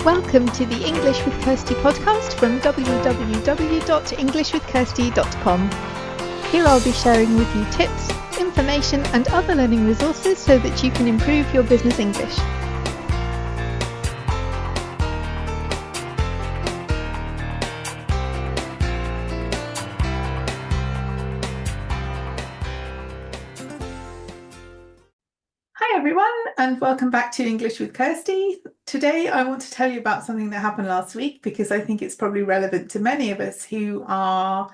Welcome to the English with Kirsty podcast from www.englishwithkirsty.com. Here I'll be sharing with you tips, information and other learning resources so that you can improve your business English. Hi everyone, and welcome back to English with Kirsty. Today I want to tell you about something that happened last week because I think it's probably relevant to many of us who are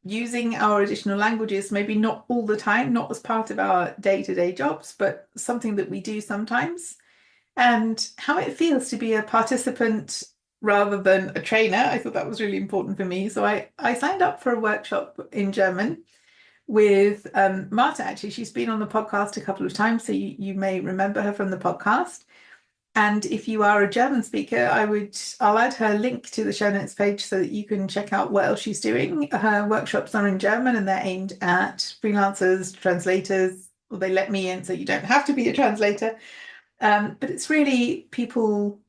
using our additional languages, maybe not all the time, not as part of our day-to-day jobs, but something that we do sometimes, and how it feels to be a participant rather than a trainer. I thought that was really important for me. So I signed up for a workshop in German with Marta. Actually, she's been on the podcast a couple of times, so you may remember her from the podcast. And if you are a German speaker, I'll add her link to the show notes page so that you can check out what else she's doing. Her workshops are in German and they're aimed at freelancers, translators. Well, they let me in so you don't have to be a translator. But it's really people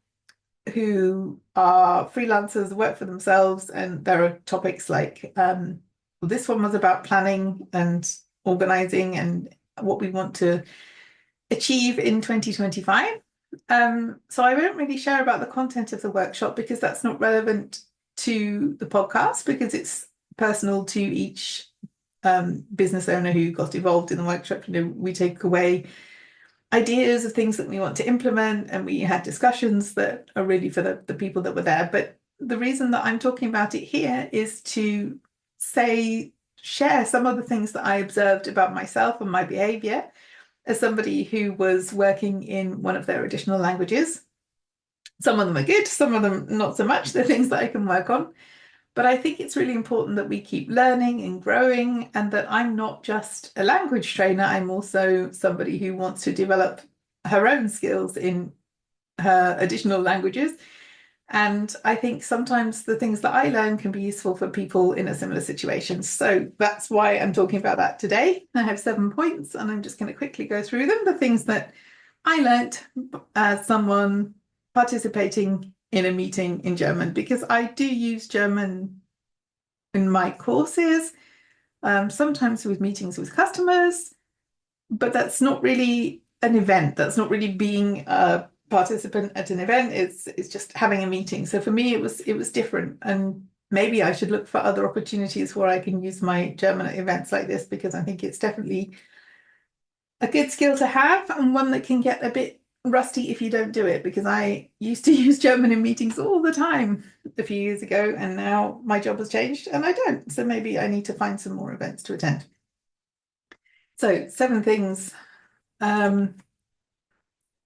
who are freelancers, work for themselves, and there are topics like this one was about planning and organizing and what we want to achieve in 2025. So I won't really share about the content of the workshop because that's not relevant to the podcast, because it's personal to each business owner who got involved in the workshop. You know, we take away ideas of things that we want to implement, and we had discussions that are really for the people that were there. But the reason that I'm talking about it here is to share some of the things that I observed about myself and my behavior as somebody who was working in one of their additional languages. Some of them are good, some of them not so much. They're things that I can work on. But I think it's really important that we keep learning and growing, and that I'm not just a language trainer, I'm also somebody who wants to develop her own skills in her additional languages. And I think sometimes the things that I learn can be useful for people in a similar situation. So that's why I'm talking about that today. I have 7 points and I'm just going to quickly go through them. The things that I learnt as someone participating in a meeting in German, because I do use German in my courses, sometimes with meetings with customers, but that's not really an event. That's not really being a participant at an event. It's just having a meeting. So for me it was different, and maybe I should look for other opportunities where I can use my German at events like this, because I think it's definitely a good skill to have, and one that can get a bit rusty if you don't do it, because I used to use German in meetings all the time a few years ago, and now my job has changed and I don't. So maybe I need to find some more events to attend. So 7 things.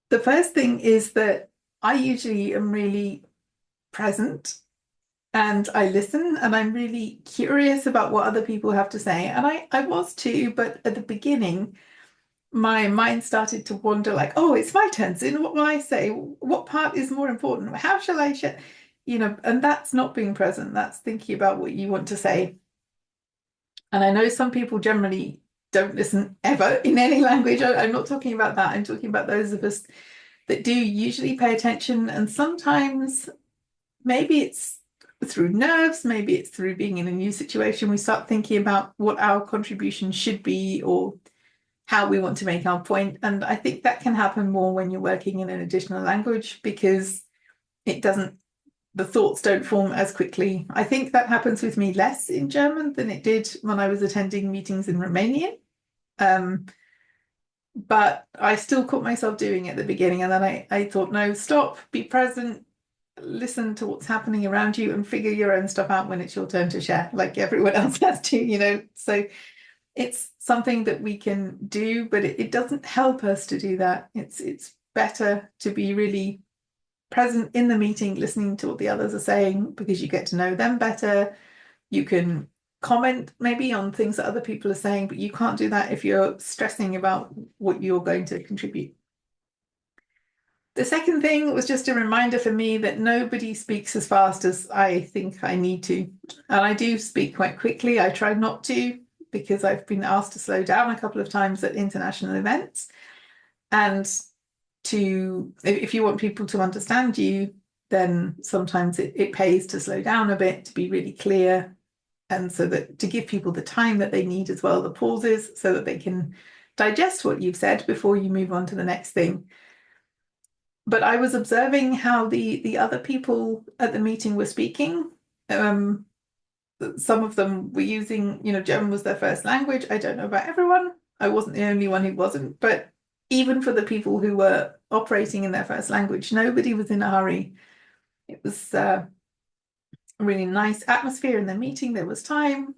The first thing is that I usually am really present and I listen, and I'm really curious about what other people have to say. And I was too, but at the beginning, my mind started to wander like, oh, it's my turn. So what will I say? What part is more important? How shall I share? You know, and that's not being present. That's thinking about what you want to say. And I know some people generally don't listen ever in any language. I'm not talking about that. I'm talking about those of us that do usually pay attention. And sometimes maybe it's through nerves, maybe it's through being in a new situation, we start thinking about what our contribution should be or how we want to make our point. And I think that can happen more when you're working in an additional language, because the thoughts don't form as quickly. I think that happens with me less in German than it did when I was attending meetings in Romanian. But I still caught myself doing it at the beginning, and then I thought, no, stop, be present, listen to what's happening around you, and figure your own stuff out when it's your turn to share, like everyone else has to, you know. So it's something that we can do, but it doesn't help us to do that. It's better to be really present in the meeting, listening to what the others are saying, because you get to know them better. You can comment maybe on things that other people are saying, but you can't do that if you're stressing about what you're going to contribute. The second thing was just a reminder for me that nobody speaks as fast as I think I need to. And I do speak quite quickly. I try not to, because I've been asked to slow down a couple of times at international events. And if you want people to understand you, then sometimes it pays to slow down a bit, to be really clear, and so that to give people the time that they need as well, the pauses, so that they can digest what you've said before you move on to the next thing. But I was observing how the other people at the meeting were speaking. Some of them were using, German was their first language. I don't know about everyone. I wasn't the only one who wasn't, but even for the people who were operating in their first language, nobody was in a hurry. It was a really nice atmosphere in the meeting. There was time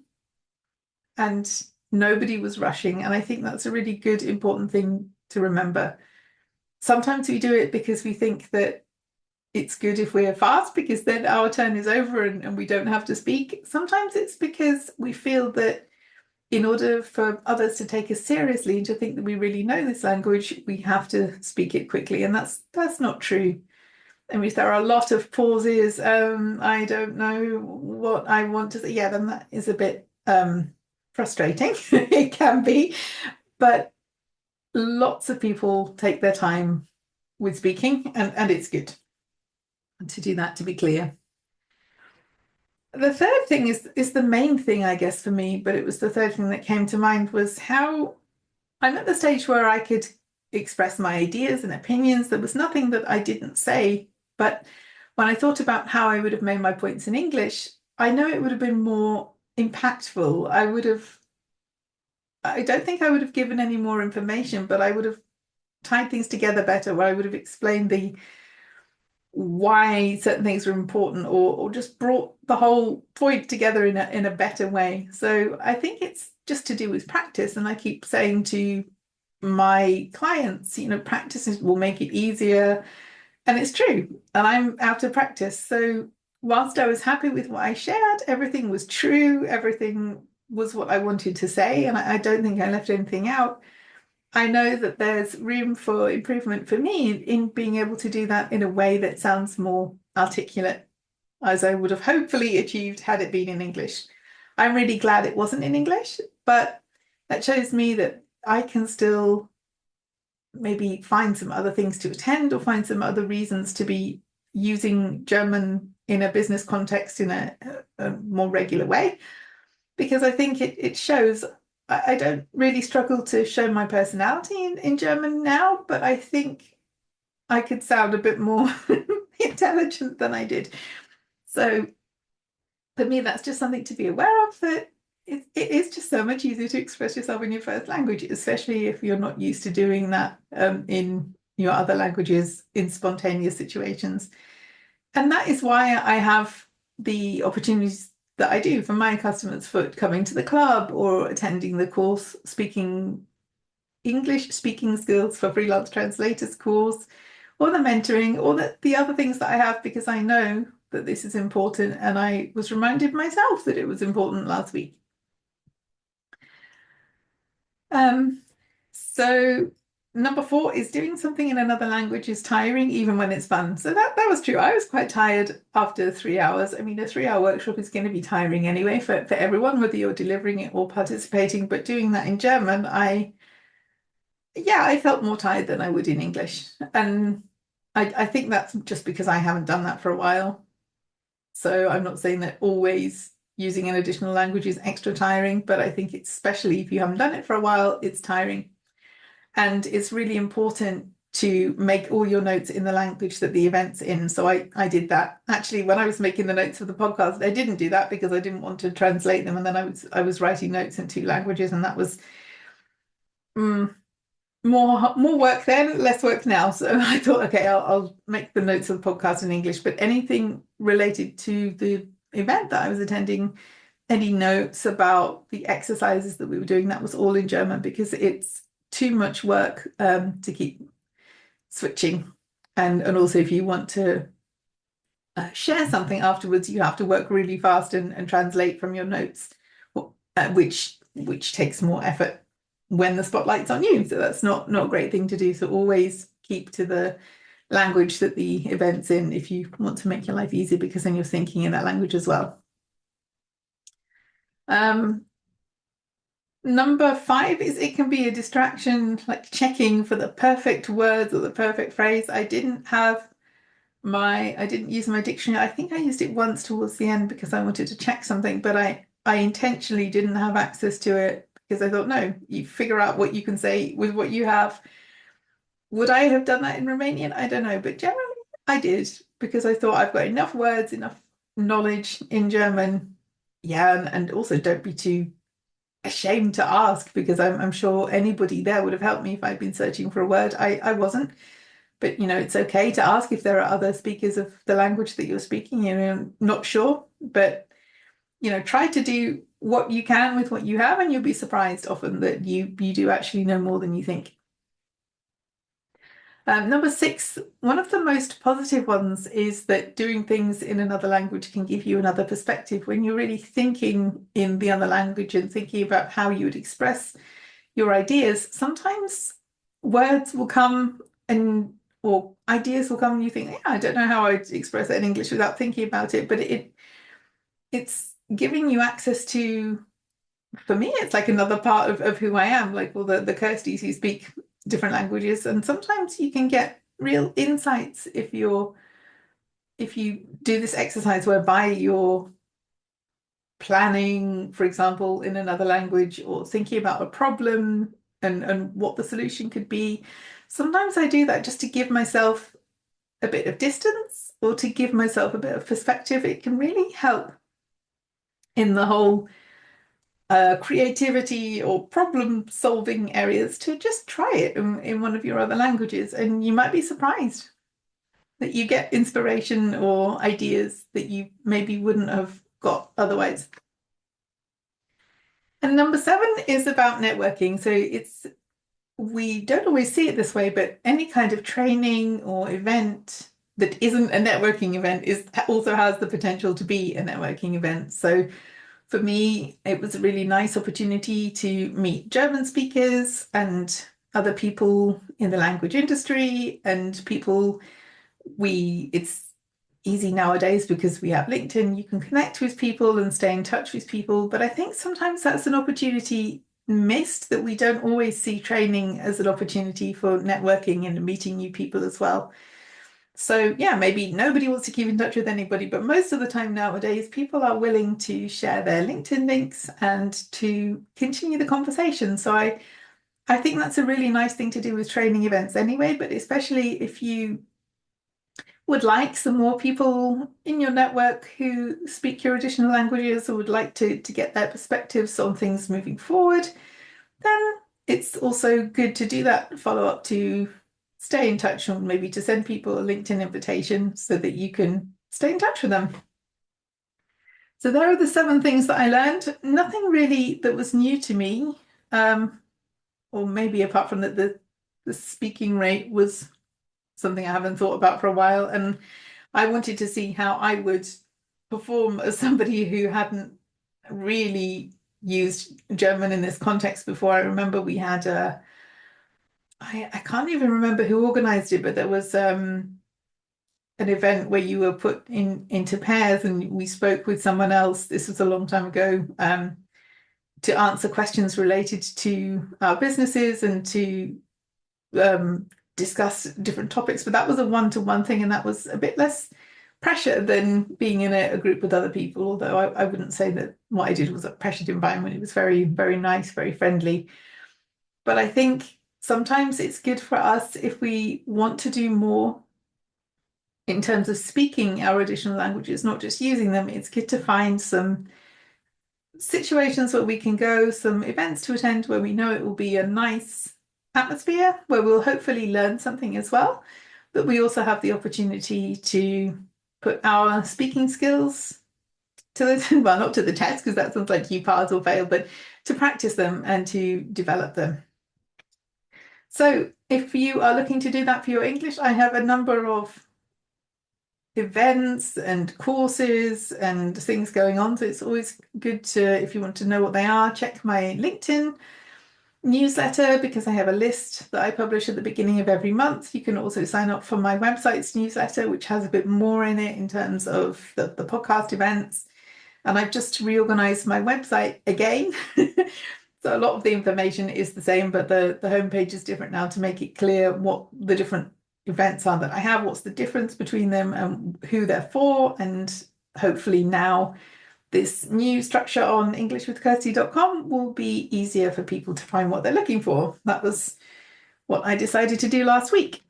and nobody was rushing. And I think that's a really good, important thing to remember. Sometimes we do it because we think that it's good if we're fast because then our turn is over and we don't have to speak. Sometimes it's because we feel that in order for others to take us seriously and to think that we really know this language, we have to speak it quickly. And that's not true. I mean, if there are a lot of pauses, I don't know what I want to say. Yeah, then that is a bit frustrating. It can be. But lots of people take their time with speaking, and it's good to do that, to be clear. The third thing is the main thing, I guess, for me, but it was the third thing that came to mind was how I'm at the stage where I could express my ideas and opinions. There was nothing that I didn't say, but when I thought about how I would have made my points in English, I know it would have been more impactful. I don't think I would have given any more information, but I would have tied things together better, where I would have explained why certain things are important, or just brought the whole point together in a better way. So I think it's just to do with practice. And I keep saying to my clients, practices will make it easier. And it's true. And I'm out of practice. So whilst I was happy with what I shared, everything was true, everything was what I wanted to say, and I don't think I left anything out. I know that there's room for improvement for me in being able to do that in a way that sounds more articulate, as I would have hopefully achieved had it been in English. I'm really glad it wasn't in English, but that shows me that I can still maybe find some other things to attend or find some other reasons to be using German in a business context in a more regular way, because I think it shows. I don't really struggle to show my personality in German now, but I think I could sound a bit more intelligent than I did. So for me, that's just something to be aware of, that it is just so much easier to express yourself in your first language, especially if you're not used to doing that in your other languages in spontaneous situations. And that is why I have the opportunities that I do for my customers, for coming to the club or attending the course, speaking English speaking skills for freelance translators course, or the mentoring, or the other things that I have, because I know that this is important. And I was reminded myself that it was important last week. So number 4 is doing something in another language is tiring, even when it's fun. So that was true. I was quite tired after 3 hours. I mean, a 3-hour workshop is going to be tiring anyway for everyone, whether you're delivering it or participating. But doing that in German, I felt more tired than I would in English. And I think that's just because I haven't done that for a while. So I'm not saying that always using an additional language is extra tiring, but I think it's, especially if you haven't done it for a while, it's tiring. And it's really important to make all your notes in the language that the event's in. So I did that. Actually, when I was making the notes for the podcast, I didn't do that because I didn't want to translate them. And then I was writing notes in 2 languages, and that was more work then, less work now. So I thought, okay, I'll make the notes of the podcast in English, but anything related to the event that I was attending, any notes about the exercises that we were doing, that was all in German, because it's too much work to keep switching. And also, if you want to share something afterwards, you have to work really fast and translate from your notes, which takes more effort when the spotlight's on you. So that's not a great thing to do. So always keep to the language that the event's in if you want to make your life easier, because then you're thinking in that language as well. Number 5 is it can be a distraction, like checking for the perfect words or the perfect phrase. I didn't have I didn't use my dictionary. I think I used it once towards the end because I wanted to check something, but I intentionally didn't have access to it because I thought, no, you figure out what you can say with what you have. Would I have done that in Romanian? I don't know, but generally I did because I thought I've got enough words, enough knowledge in German. Yeah, and also don't be too ashamed to ask because I'm sure anybody there would have helped me if I'd been searching for a word. I wasn't. But it's okay to ask if there are other speakers of the language that you're speaking. Not sure, but try to do what you can with what you have, and you'll be surprised often that you do actually know more than you think. Number six, one of the most positive ones is that doing things in another language can give you another perspective. When you're really thinking in the other language and thinking about how you would express your ideas, sometimes words will come and or ideas will come and you think, yeah, I don't know how I'd express it in English without thinking about it. But it's giving you access to, for me, it's like another part of who I am, like all the Kirsties who speak different languages. And sometimes you can get real insights if you do this exercise whereby you're planning, for example, in another language or thinking about a problem and what the solution could be. Sometimes I do that just to give myself a bit of distance or to give myself a bit of perspective. It can really help in the whole creativity or problem solving areas to just try it in one of your other languages. And you might be surprised that you get inspiration or ideas that you maybe wouldn't have got otherwise. And number seven is about networking. So we don't always see it this way, but any kind of training or event that isn't a networking event also has the potential to be a networking event. So for me, it was a really nice opportunity to meet German speakers and other people in the language industry and people it's easy nowadays because we have LinkedIn, you can connect with people and stay in touch with people. But I think sometimes that's an opportunity missed, that we don't always see training as an opportunity for networking and meeting new people as well. So yeah, maybe nobody wants to keep in touch with anybody, but most of the time nowadays, people are willing to share their LinkedIn links and to continue the conversation. So I think that's a really nice thing to do with training events anyway, but especially if you would like some more people in your network who speak your additional languages or would like to get their perspectives on things moving forward, then it's also good to do that follow-up to stay in touch or maybe to send people a LinkedIn invitation so that you can stay in touch with them. So there are the seven things that I learned. Nothing really that was new to me, or maybe apart from that the speaking rate was something I haven't thought about for a while. And I wanted to see how I would perform as somebody who hadn't really used German in this context before. I remember we had I can't even remember who organized it, but there was an event where you were put into pairs and we spoke with someone else. This was a long time ago, to answer questions related to our businesses and to discuss different topics. But that was a one-to-one thing, and that was a bit less pressure than being in a group with other people. Although I wouldn't say that what I did was a pressured environment. It was very, very nice, very friendly. But I think sometimes it's good for us if we want to do more in terms of speaking our additional languages, not just using them. It's good to find some situations where we can go, some events to attend where we know it will be a nice atmosphere, where we'll hopefully learn something as well. But we also have the opportunity to put our speaking skills to the, well, not to the test, because that sounds like you pass or fail, but to practice them and to develop them. So if you are looking to do that for your English, I have a number of events and courses and things going on. So it's always good to, if you want to know what they are, check my LinkedIn newsletter, because I have a list that I publish at the beginning of every month. You can also sign up for my website's newsletter, which has a bit more in it in terms of the podcast events. And I've just reorganized my website again. So a lot of the information is the same, but the homepage is different now to make it clear what the different events are that I have, what's the difference between them and who they're for, and hopefully now this new structure on englishwithkirsty.com will be easier for people to find what they're looking for. That was what I decided to do last week,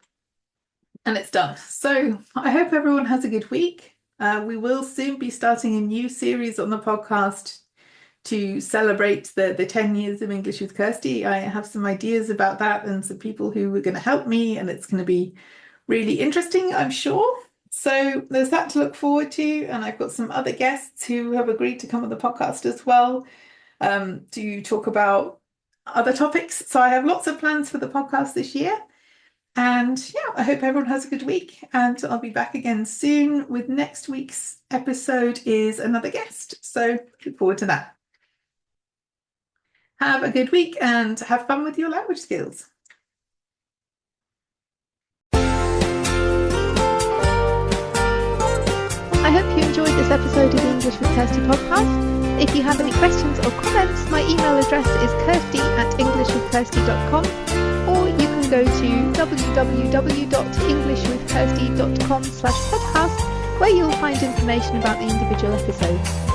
and it's done. So I hope everyone has a good week. We will soon be starting a new series on the podcast to celebrate the 10 years of English with Kirsty. I have some ideas about that and some people who are going to help me, and it's going to be really interesting, I'm sure. So there's that to look forward to, and I've got some other guests who have agreed to come on the podcast as well, to talk about other topics. So I have lots of plans for the podcast this year, and yeah, I hope everyone has a good week, and I'll be back again soon with next week's episode is another guest. So look forward to that. Have a good week and have fun with your language skills. I hope you enjoyed this episode of the English with Kirsty podcast. If you have any questions or comments, my email address is kirsty@englishwithkirsty.com, or you can go to www.englishwithkirsty.com/podcast, where you'll find information about the individual episodes.